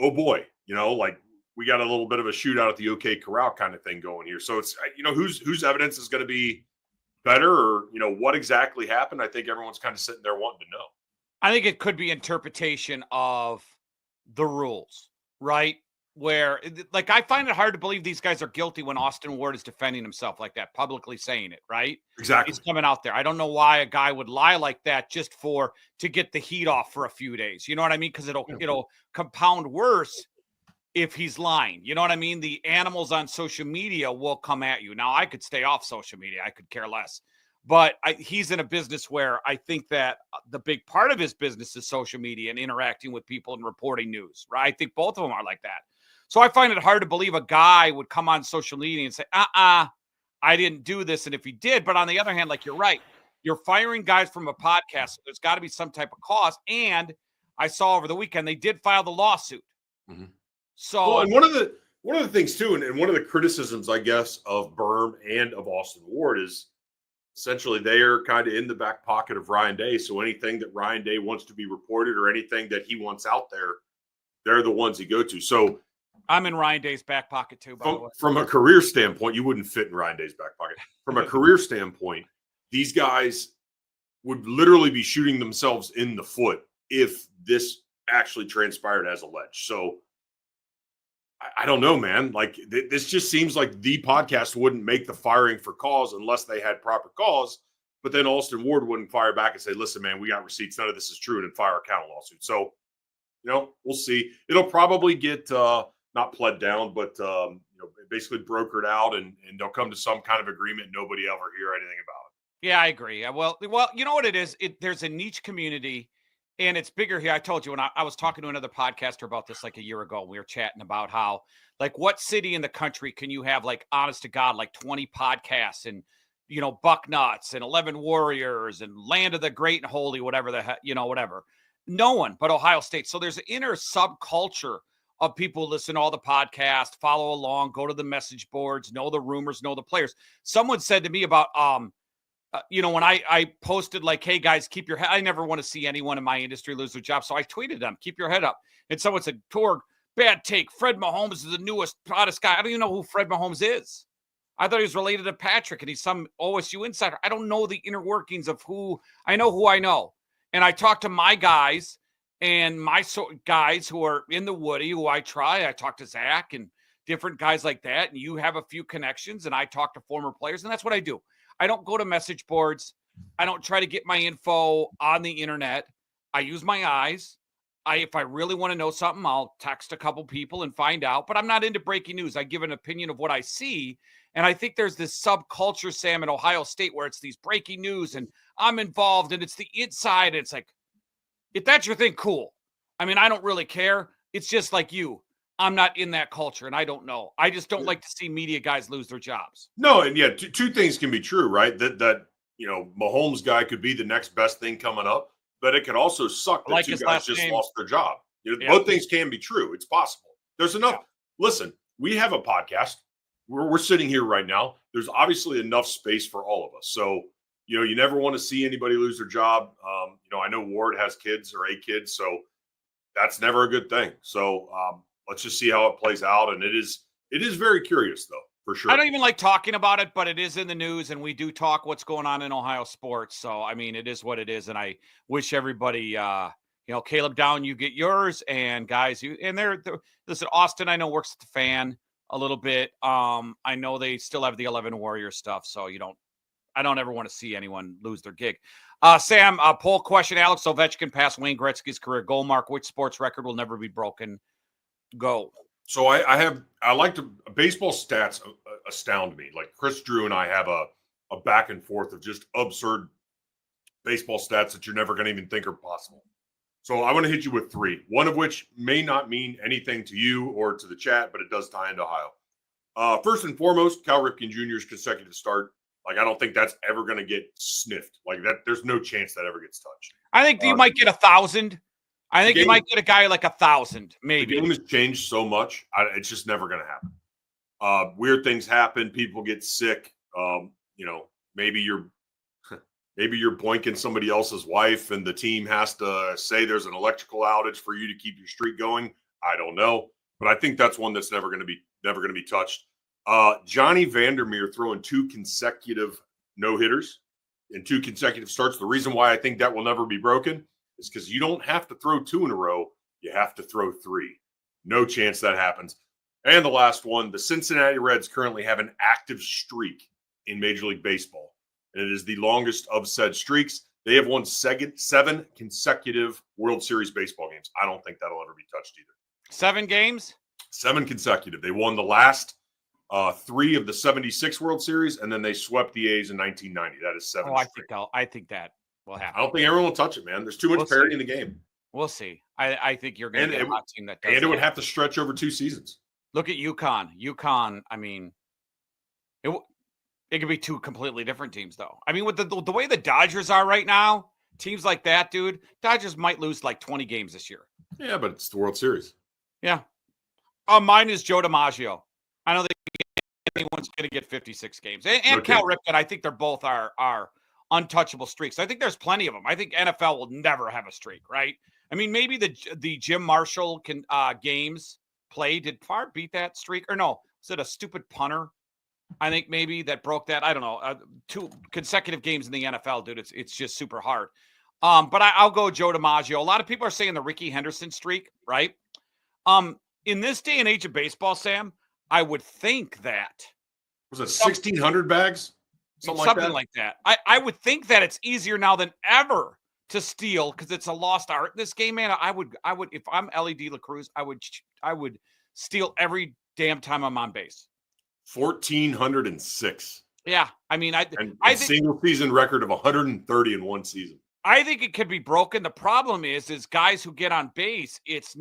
C: Oh boy. Like, we got a little bit of a shootout at the OK Corral kind of thing going here. So it's, whose evidence is going to be better, or, what exactly happened? I think everyone's kind of sitting there wanting to know.
B: I think it could be interpretation of the rules, right? Where, like, I find it hard to believe these guys are guilty when Austin Ward is defending himself like that, publicly saying it, right?
C: Exactly.
B: He's coming out there. I don't know why a guy would lie like that just to get the heat off for a few days. You know what I mean? Because it'll compound worse if he's lying. You know what I mean? The animals on social media will come at you. Now, I could stay off social media. I could care less. But he's in a business where I think that the big part of his business is social media and interacting with people and reporting news, right? I think both of them are like that. So I find it hard to believe a guy would come on social media and say, I didn't do this. And if he did, but on the other hand, like, you're right, you're firing guys from a podcast. So there's got to be some type of cause. And I saw over the weekend, they did file the lawsuit.
C: Mm-hmm.
B: So,
C: and one of the things too, and one of the criticisms, I guess, of Berm and of Austin Ward is essentially they are kind of in the back pocket of Ryan Day. So anything that Ryan Day wants to be reported or anything that he wants out there, they're the ones he go to. So
B: I'm in Ryan Day's back pocket too, by the way.
C: From a career standpoint, you wouldn't fit in Ryan Day's back pocket. From a career standpoint, these guys would literally be shooting themselves in the foot if this actually transpired as alleged. So I don't know, man. Like, this just seems like the podcast wouldn't make the firing for cause unless they had proper cause. But then Austin Ward wouldn't fire back and say, listen, man, we got receipts. None of this is true, and fire a counter lawsuit. So, we'll see. It'll probably get not pled down, but basically brokered out, and they'll come to some kind of agreement. Nobody ever hear anything about it.
B: Yeah, I agree. Well, you know what it is? There's a niche community, and it's bigger here. I told you when I was talking to another podcaster about this like a year ago. We were chatting about how, like, what city in the country can you have, like, honest to God, like 20 podcasts and, Bucknuts and 11 Warriors and Land of the Great and Holy, whatever the heck, whatever. No one but Ohio State. So there's an inner subculture of people who listen to all the podcasts, follow along, go to the message boards, know the rumors, know the players. Someone said to me about, when I posted like, hey guys, keep your head. I never want to see anyone in my industry lose their job. So I tweeted them, keep your head up. And someone said, Torg, bad take. Fred Mahomes is the newest, hottest guy. I don't even know who Fred Mahomes is. I thought he was related to Patrick and he's some OSU insider. I don't know the inner workings of who I know. And I talked to my guys and my guys who are in the Woody, who I talk to Zach and different guys like that. And you have a few connections, and I talk to former players, and that's what I do. I don't go to message boards. I don't try to get my info on the internet. I use my eyes. If I really want to know something, I'll text a couple people and find out, but I'm not into breaking news. I give an opinion of what I see. And I think there's this subculture, Sam, in Ohio State, where it's these breaking news and I'm involved and it's the inside. And it's like, if that's your thing, cool. I mean, I don't really care. It's just like you. I'm not in that culture, and I don't know. I just don't like to see media guys lose their jobs.
C: No, and yeah, two things can be true, right? That Mahomes guy could be the next best thing coming up, but it could also suck that two guys just lost their job. Both things can be true. It's possible. There's enough. Yeah. Listen, we have a podcast. We're sitting here right now. There's obviously enough space for all of us. So, you never want to see anybody lose their job. I know Ward has kids or a kid, so that's never a good thing. So let's just see how it plays out. And it is very curious, though, for sure.
B: I don't even like talking about it, but it is in the news, and we do talk what's going on in Ohio sports. So, I mean, it is what it is. And I wish everybody, Caleb Down, you get yours, and guys, listen, Austin, I know works at the Fan a little bit. I know they still have the 11 Warrior stuff, so I don't ever want to see anyone lose their gig. Sam, poll question: Alex Ovechkin passed Wayne Gretzky's career goal mark. Which sports record will never be broken? Go.
C: So I like to baseball stats astound me. Like Chris Drew and I have a a back and forth of just absurd baseball stats that you're never going to even think are possible. So I want to hit you with 3, one of which may not mean anything to you or to the chat, but it does tie into Ohio. First and foremost, Cal Ripken Jr.'s consecutive start. Like, I don't think that's ever going to get sniffed. Like, that, there's no chance that ever gets touched.
B: I think you might get 1,000. I think you might get a guy like 1,000, maybe.
C: The game has changed so much. It's just never going to happen. Weird things happen. People get sick. Maybe you're boinking somebody else's wife and the team has to say there's an electrical outage for you to keep your streak going. I don't know. But I think that's one that's never going to be touched. Johnny Vandermeer throwing 2 consecutive no-hitters in 2 consecutive starts. The reason why I think that will never be broken is because you don't have to throw 2 in a row. You have to throw 3. No chance that happens. And the last one, the Cincinnati Reds currently have an active streak in Major League Baseball. And it is the longest of said streaks. They have won 7 consecutive World Series baseball games. I don't think that'll ever be touched either.
B: 7 games?
C: 7 consecutive. They won the last 3 of the 76 World Series, and then they swept the A's in 1990. That is 7.
B: I think that will happen.
C: I don't think everyone will touch it, man. There's too much parity in the game.
B: We'll see. I think you're going to get a hot team that does.
C: And it would have to stretch over 2 seasons.
B: Look at UConn. UConn, I mean, it could be 2 completely different teams, though. I mean, with the way the Dodgers are right now, teams like that, dude, Dodgers might lose like 20 games this year.
C: Yeah, but it's the World Series.
B: Yeah. Mine is Joe DiMaggio. I don't think anyone's going to get 56 games. And Cal Ripken, I think they're both are untouchable streaks. I think there's plenty of them. I think NFL will never have a streak, right? I mean, maybe the Jim Marshall games play. Did Favre beat that streak? Or no, was it a stupid punter? I think maybe that broke that. I don't know. 2 consecutive games in the NFL, dude. It's just super hard. But I'll go Joe DiMaggio. A lot of people are saying the Ricky Henderson streak, right? In this day and age of baseball, Sam, I would think that.
C: Was it 1,600 bags? Something
B: like that. I would think that it's easier now than ever to steal because it's a lost art in this game, man. I would if I'm LED LaCruz, I would steal every damn time I'm on base.
C: 1,406.
B: Yeah, I mean, I think
C: single season record of 130 in one season.
B: I think it could be broken. The problem is guys who get on base, it's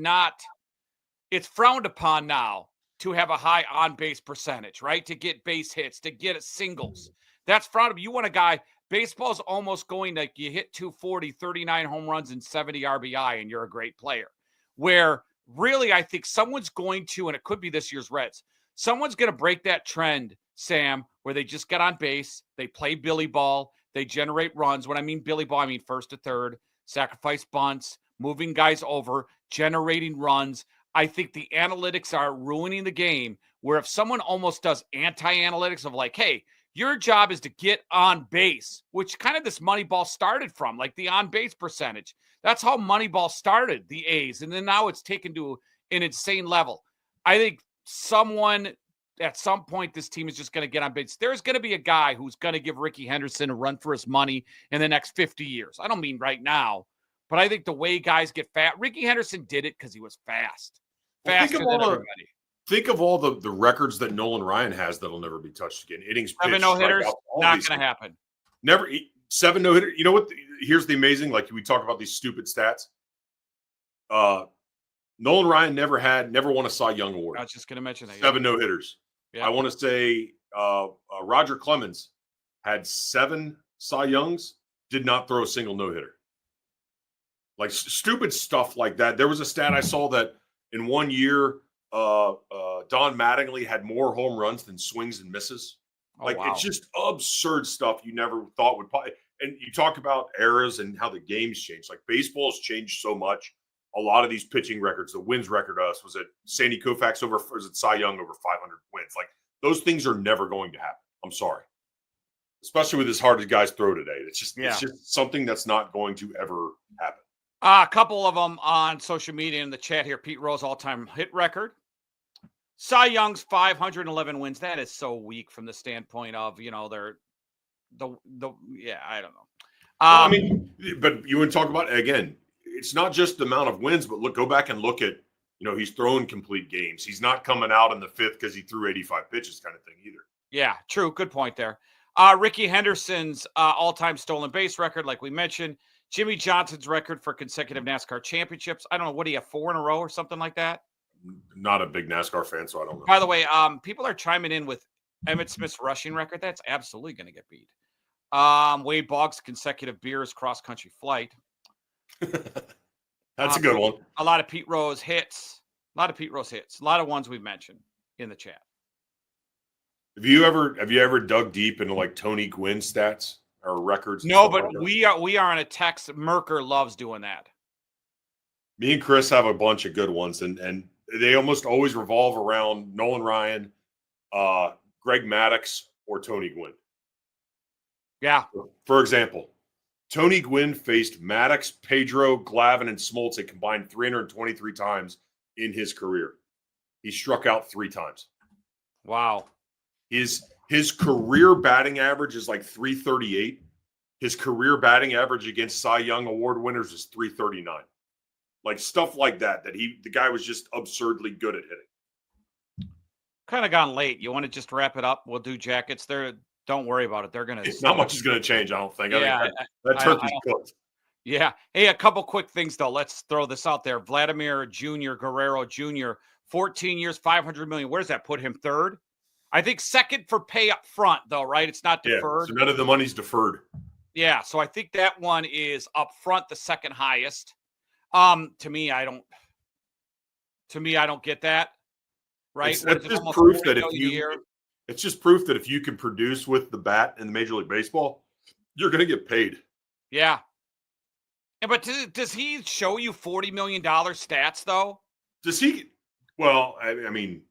B: frowned upon now to have a high on-base percentage, right? To get base hits, to get singles. That's frowned upon. You want a guy, baseball's almost going like you hit 240, 39 home runs and 70 RBI, and you're a great player. Where really I think someone's going to, and it could be this year's Reds, someone's going to break that trend, Sam, where they just get on base, they play Billy ball, they generate runs. When I mean Billy ball, I mean first to third, sacrifice bunts, moving guys over, generating runs. I think the analytics are ruining the game, where if someone almost does anti-analytics of like, hey, your job is to get on base, which kind of this Moneyball started from, like the on-base percentage. That's how Moneyball started, the A's, and then now it's taken to an insane level. I think someone at some point, this team is just going to get on base. There's going to be a guy who's going to give Ricky Henderson a run for his money in the next 50 years. I don't mean right now, but I think the way guys get fat, Ricky Henderson did it because he was fast. Faster than everybody.
C: Think of all the records that Nolan Ryan has that'll never be touched again. Innings pitched,
B: 7 no-hitters, not going to happen.
C: Never 7 no-hitters. You know what? Here's the amazing, like we talk about these stupid stats. Nolan Ryan never won a Cy Young Award.
B: I was just going to mention that.
C: 7 no-hitters. Yeah. I want to say Roger Clemens had 7 Cy Youngs, did not throw a single no-hitter. Like stupid stuff like that. There was a stat I saw that in one year, Don Mattingly had more home runs than swings and misses. Like, It's just absurd stuff you never thought would – and you talk about eras and how the game's changed. Like, baseball has changed so much. A lot of these pitching records, the wins record was it Sandy Koufax was it Cy Young over 500 wins? Like, those things are never going to happen. I'm sorry. Especially with as hard as guys throw today. It's just something that's not going to ever happen.
B: A couple of them on social media in the chat here. Pete Rose all-time hit record. Cy Young's 511 wins. That is so weak from the standpoint of, I don't know.
C: I mean, but you would talk about, again, it's not just the amount of wins, but go back and look at, he's throwing complete games. He's not coming out in the 5th because he threw 85 pitches kind of thing either.
B: Yeah, true. Good point there. Ricky Henderson's all-time stolen base record, like we mentioned. Jimmy Johnson's record for consecutive NASCAR championships. I don't know. What do you have, 4 in a row or something like that?
C: Not a big NASCAR fan, so I don't know.
B: By the way, people are chiming in with Emmitt Smith's rushing record. That's absolutely going to get beat. Wade Boggs' consecutive beers cross-country flight.
C: That's a good one.
B: A lot of Pete Rose hits. A lot of ones we've mentioned in the chat.
C: Have you ever dug deep into like Tony Gwynn stats or records?
B: No, but we are on a text. Merker loves doing that.
C: Me and Chris have a bunch of good ones, and they almost always revolve around Nolan Ryan, Greg Maddux, or Tony Gwynn.
B: Yeah.
C: For example, Tony Gwynn faced Maddux, Pedro, Glavine, and Smoltz a combined 323 times in his career. He struck out 3 times.
B: Wow.
C: His career batting average is like 338. His career batting average against Cy Young Award winners is 339. Like stuff like that the guy was just absurdly good at hitting.
B: Kind of gone late. You want to just wrap it up? We'll do jackets there. Don't worry about it. They're going to.
C: Not much is going to change, I don't think.
B: Yeah,
C: I think that turkey's cooked.
B: Yeah. Hey, a couple quick things, though. Let's throw this out there. Vladimir Jr., Guerrero Jr., 14 years, $500 million. Where does that put him? Third? I think second for pay up front, though, right? It's not deferred.
C: So none of the money's deferred.
B: Yeah, so I think that one is up front, the second highest. To me, I don't get that. Right?
C: It's just proof that it's just proof that if you can produce with the bat in the Major League Baseball, you're going to get paid.
B: Yeah. Yeah, but does he show you $40 million stats, though?
C: Does he? Well, I mean,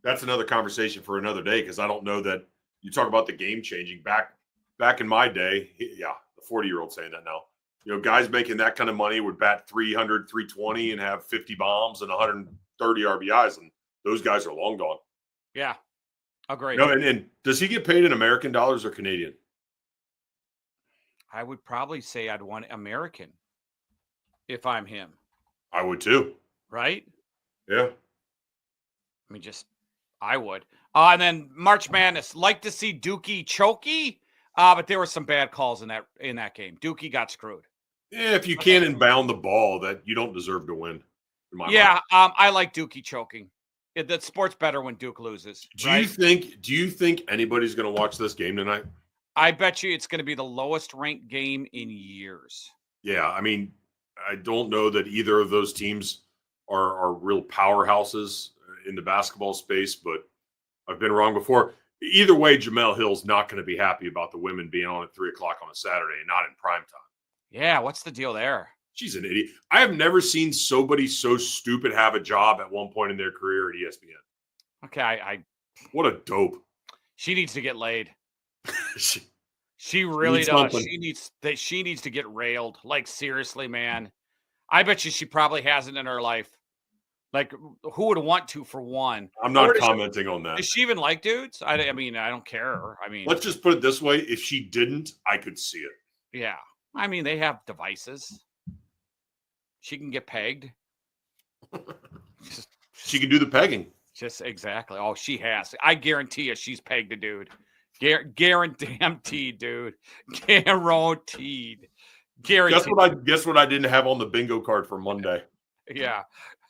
C: that's another conversation for another day because I don't know that you talk about the game changing. Back in my day, the 40-year-old saying that now. You know, guys making that kind of money would bat 300, 320 and have 50 bombs and 130 RBIs, and those guys are long gone.
B: Yeah. Agreed.
C: No, and does he get paid in American dollars or Canadian?
B: I would probably say I'd want American if I'm him.
C: I would too.
B: Right?
C: Yeah.
B: I mean, I would. And then March Madness, like to see Dookie chokey, but there were some bad calls in that game. Dookie got screwed.
C: Yeah, if you can't inbound the ball, that you don't deserve to win.
B: Yeah, I like Dookie choking. The sport's better when Duke loses.
C: Do you think anybody's going to watch this game tonight?
B: I bet you it's going to be the lowest ranked game in years.
C: Yeah, I mean, I don't know that either of those teams are real powerhouses in the basketball space, but I've been wrong before. Either way, Jamel Hill's not going to be happy about the women being on at 3:00 on a Saturday and not in prime time.
B: Yeah, what's the deal there?
C: She's an idiot. I have never seen somebody so stupid have a job at one point in their career at ESPN.
B: Okay,
C: what a dope.
B: She needs to get laid. She really does. She needs to get railed. Like, seriously, man. I bet you she probably hasn't in her life. Like, who would want to for one?
C: I'm not commenting on that.
B: Does she even like dudes? I mean, I don't care. I mean,
C: let's just put it this way. If she didn't, I could see it.
B: Yeah. I mean, they have devices. She can get pegged.
C: She can do the pegging.
B: Just exactly. Oh, she has. I guarantee you she's pegged a dude. Guaranteed, dude. Guaranteed.
C: Guess what I didn't have on the bingo card for Monday?
B: Yeah.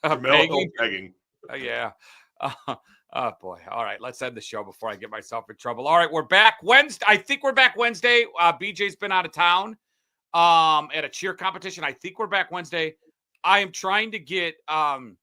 C: Pegging.
B: Yeah. Oh, boy. All right. Let's end the show before I get myself in trouble. All right. We're back Wednesday. I think we're back Wednesday. BJ's been out of town at a cheer competition. I think we're back Wednesday. I am trying to get I'm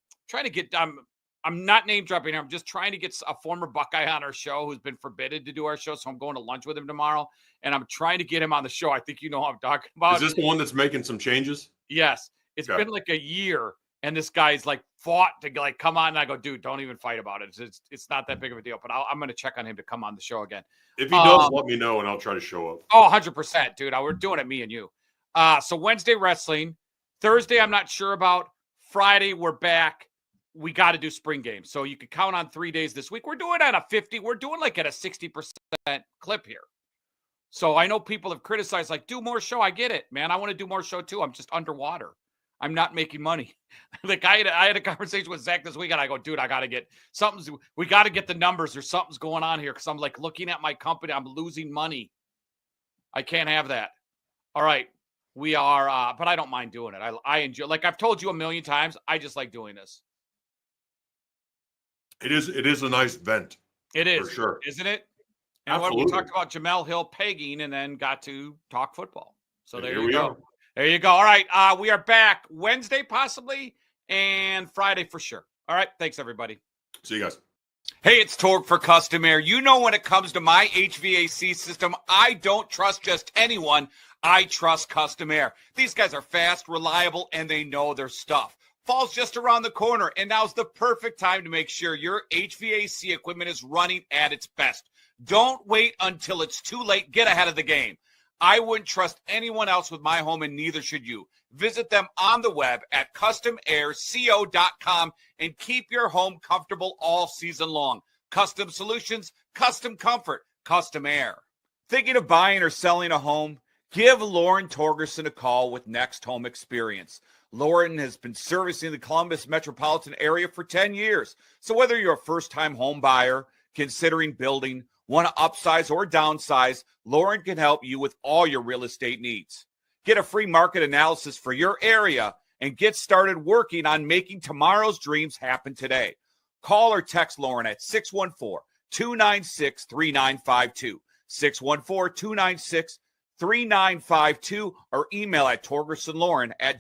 B: not name dropping here. I'm just trying to get a former Buckeye on our show who's been forbidden to do our show. So I'm going to lunch with him tomorrow, and I'm trying to get him on the show. I think you know what I'm talking about.
C: Is this the one that's making some changes?
B: Yes. It's been like a year, and this guy's like fought to like come on. And I go, dude, don't even fight about it. It's not that big of a deal. But I'm going to check on him to come on the show again.
C: If he does, let me know, and I'll try to show up.
B: Oh, 100%, dude. We're doing it, me and you. So Wednesday wrestling. Thursday, I'm not sure about. Friday, we're back. We got to do spring games. So you can count on 3 days this week. We're doing at a 50. We're doing like at a 60% clip here. So I know people have criticized, like, do more show. I get it, man. I want to do more show too. I'm just underwater. I'm not making money. Like I had a conversation with Zach this week, and I go, dude, we got to get the numbers, or something's going on here, because I'm like looking at my company, I'm losing money. I can't have that. All right, we are, but I don't mind doing it. I enjoy, like I've told you a million times, I just like doing this.
C: It is a nice vent.
B: It is,
C: for sure,
B: isn't it? And
C: absolutely.
B: We talked about Jamel Hill pegging, and then got to talk football. So there you
C: go.
B: There you go. All right, we are back Wednesday possibly, and Friday for sure. All right, thanks everybody.
C: See you guys.
B: Hey, it's Torg for Custom Air. You know, when it comes to my HVAC system, I don't trust just anyone. I trust Custom Air. These guys are fast, reliable, and they know their stuff. Fall's just around the corner, and now's the perfect time to make sure your HVAC equipment is running at its best. Don't wait until it's too late. Get ahead of the game. I wouldn't trust anyone else with my home, and neither should you. Visit them on the web at customairco.com and keep your home comfortable all season long. Custom solutions, custom comfort, Custom Air. Thinking of buying or selling a home? Give Lauren Torgerson a call with Next Home Experience. Lauren has been servicing the Columbus metropolitan area for 10 years. So whether you're a first-time home buyer, considering building, want to upsize or downsize, Lauren can help you with all your real estate needs. Get a free market analysis for your area and get started working on making tomorrow's dreams happen today. Call or text Lauren at 614-296-3952, 614-296-3952, or email at torgersonlauren@gmail.com.